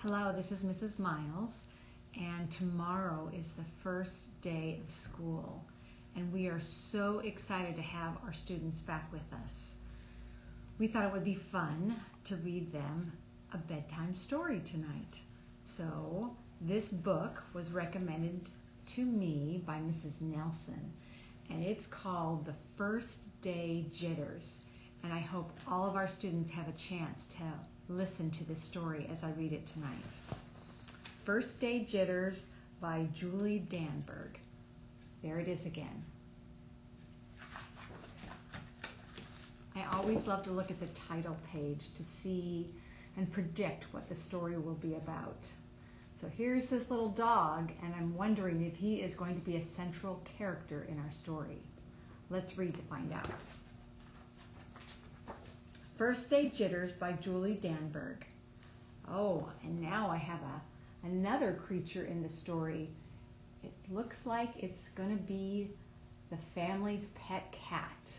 Hello, this is Mrs. Miles, and tomorrow is the first day of school, and we are so excited to have our students back with us. We thought it would be fun to read them a bedtime story tonight. So this book was recommended to me by Mrs. Nelson, and it's called The First Day Jitters, and I hope all of our students have a chance to listen to this story as I read it tonight. First Day Jitters by Julie Danneberg. There it is again. I always love to look at the title page to see and predict what the story will be about. So here's this little dog, and I'm wondering if he is going to be a central character in our story. Let's read to find out. First Day Jitters by Julie Danneberg. Oh, and now I have another creature in the story. It looks like it's going to be the family's pet cat.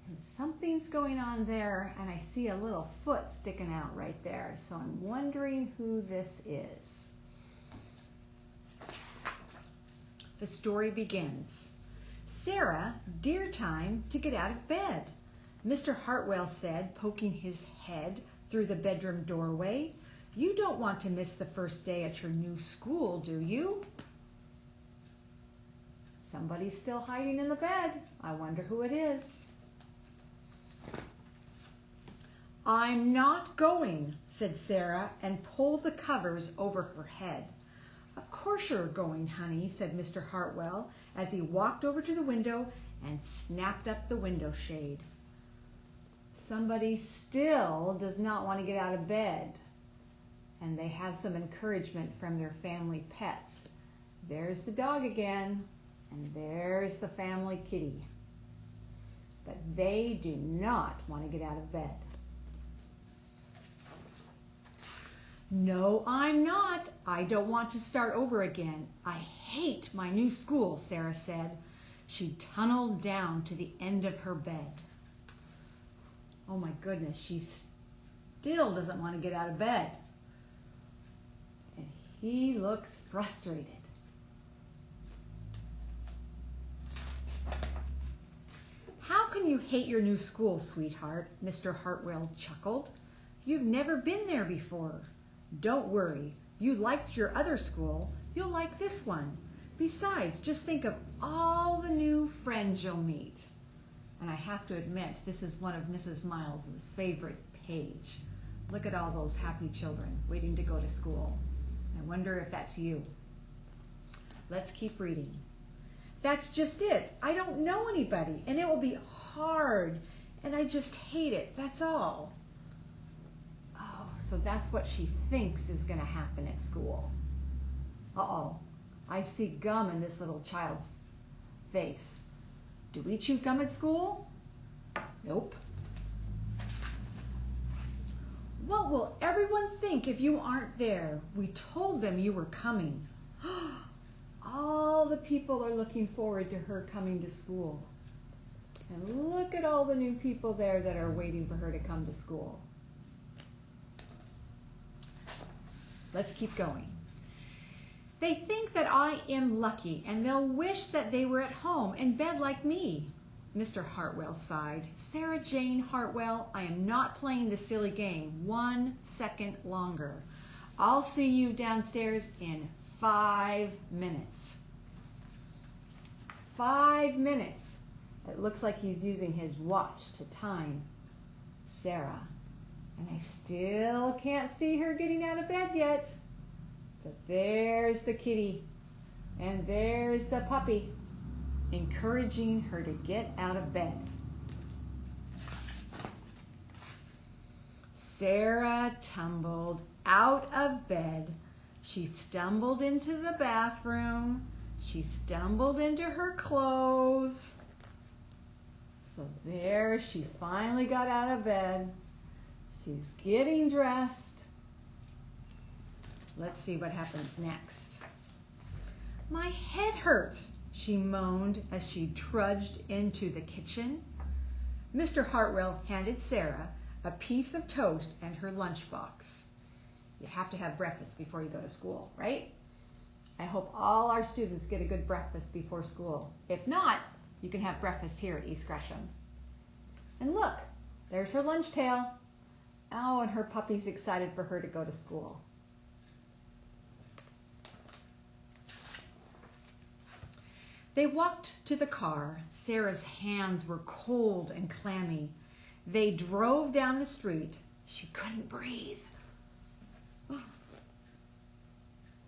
And something's going on there, and I see a little foot sticking out right there. So I'm wondering who this is. The story begins. Sarah, dear time to get out of bed, Mr. Hartwell said, poking his head through the bedroom doorway. You don't want to miss the first day at your new school, do you? Somebody's still hiding in the bed. I wonder who it is. I'm not going, said Sarah, and pulled the covers over her head. Of course you're going, honey, said Mr. Hartwell, as he walked over to the window and snapped up the window shade. Somebody still does not want to get out of bed, and they have some encouragement from their family pets. There's the dog again, and there's the family kitty. But they do not want to get out of bed. No, I'm not. I don't want to start over again. I hate my new school, Sarah said. She tunneled down to the end of her bed. Oh my goodness, she still doesn't want to get out of bed. And he looks frustrated. How can you hate your new school, sweetheart? Mr. Hartwell chuckled. You've never been there before. Don't worry. You liked your other school. You'll like this one. Besides, just think of all the new friends you'll meet. And I have to admit, this is one of Mrs. Miles's favorite page. Look at all those happy children waiting to go to school. I wonder if that's you. Let's keep reading. That's just it. I don't know anybody, and it will be hard, and I just hate it. That's all. Oh, so that's what she thinks is going to happen at school. Uh-oh. I see gum in this little child's face. Do we chew gum at school? Nope. What will everyone think if you aren't there? We told them you were coming. All the people are looking forward to her coming to school. And look at all the new people there that are waiting for her to come to school. Let's keep going. They think that I am lucky, and they'll wish that they were at home in bed like me. Mr. Hartwell sighed. Sarah Jane Hartwell, I am not playing this silly game 1 second longer. I'll see you downstairs in 5 minutes. 5 minutes. It looks like he's using his watch to time Sarah. And I still can't see her getting out of bed yet. But there's the kitty, and there's the puppy, encouraging her to get out of bed. Sarah tumbled out of bed. She stumbled into the bathroom. She stumbled into her clothes. So there she finally got out of bed. She's getting dressed. Let's see what happens next. My head hurts, she moaned as she trudged into the kitchen. Mr. Hartwell handed Sarah a piece of toast and her lunchbox. You have to have breakfast before you go to school, right? I hope all our students get a good breakfast before school. If not, you can have breakfast here at East Gresham. And look, there's her lunch pail. Oh, and her puppy's excited for her to go to school. They walked to the car. Sarah's hands were cold and clammy. They drove down the street. She couldn't breathe.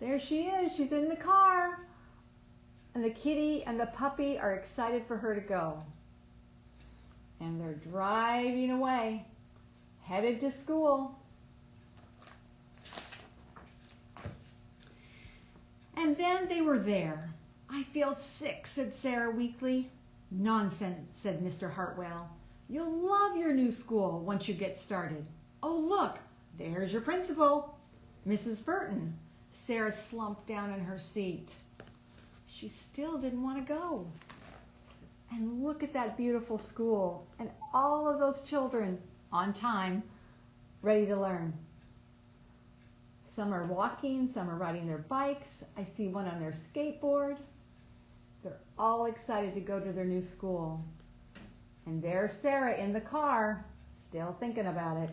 There she is. She's in the car. And the kitty and the puppy are excited for her to go. And they're driving away, headed to school. And then they were there. I feel sick, said Sarah weakly. Nonsense, said Mr. Hartwell. You'll love your new school once you get started. Oh, look, there's your principal, Mrs. Burton. Sarah slumped down in her seat. She still didn't want to go. And look at that beautiful school and all of those children on time, ready to learn. Some are walking, some are riding their bikes. I see one on their skateboard. They're all excited to go to their new school. And there's Sarah in the car, still thinking about it.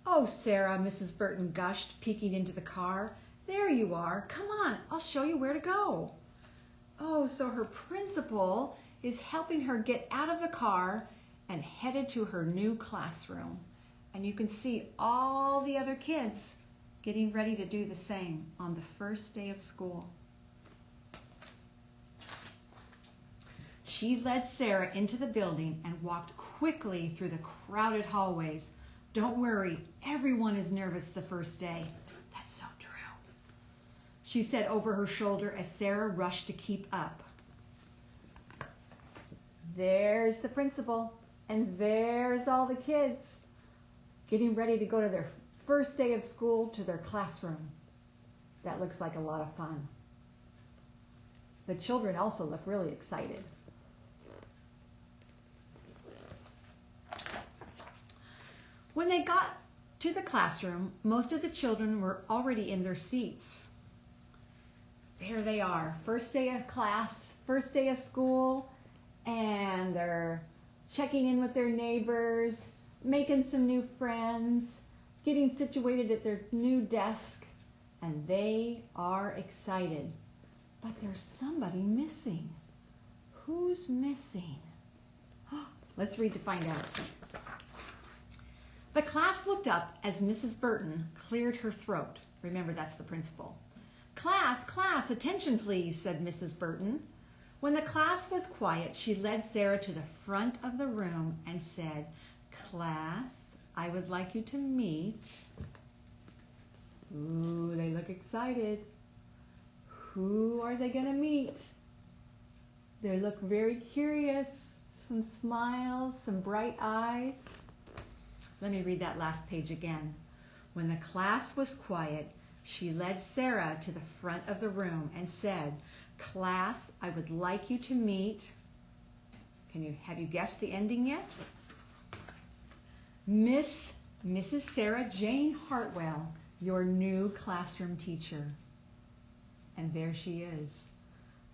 Oh, Sarah, Mrs. Burton gushed, peeking into the car. There you are. Come on, I'll show you where to go. Oh, so her principal is helping her get out of the car and headed to her new classroom. And you can see all the other kids getting ready to do the same on the first day of school. She led Sarah into the building and walked quickly through the crowded hallways. Don't worry, everyone is nervous the first day. That's so true, she said over her shoulder as Sarah rushed to keep up. There's the principal, and there's all the kids getting ready to go to their first day of school to their classroom. That looks like a lot of fun. The children also look really excited. When they got to the classroom, most of the children were already in their seats. There they are, first day of class, first day of school, and they're checking in with their neighbors, making some new friends, getting situated at their new desk, and they are excited. But there's somebody missing. Who's missing? Let's read to find out. The class looked up as Mrs. Burton cleared her throat. Remember, that's the principal. Class, attention please, said Mrs. Burton. When the class was quiet, she led Sarah to the front of the room and said, Class, I would like you to meet. Ooh, they look excited. Who are they going to meet? They look very curious. Some smiles, some bright eyes. Let me read that last page again. When the class was quiet, she led Sarah to the front of the room and said, Class, I would like you to meet. Have you guessed the ending yet? Mrs. Sarah Jane Hartwell, your new classroom teacher. And there she is.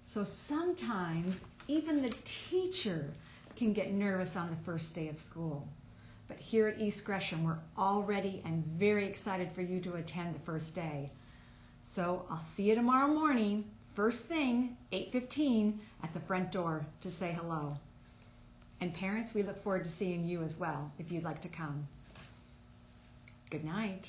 So sometimes even the teacher can get nervous on the first day of school. But here at East Gresham, we're all ready and very excited for you to attend the first day. So I'll see you tomorrow morning, first thing, 8:15, at the front door to say hello. And parents, we look forward to seeing you as well, if you'd like to come. Good night.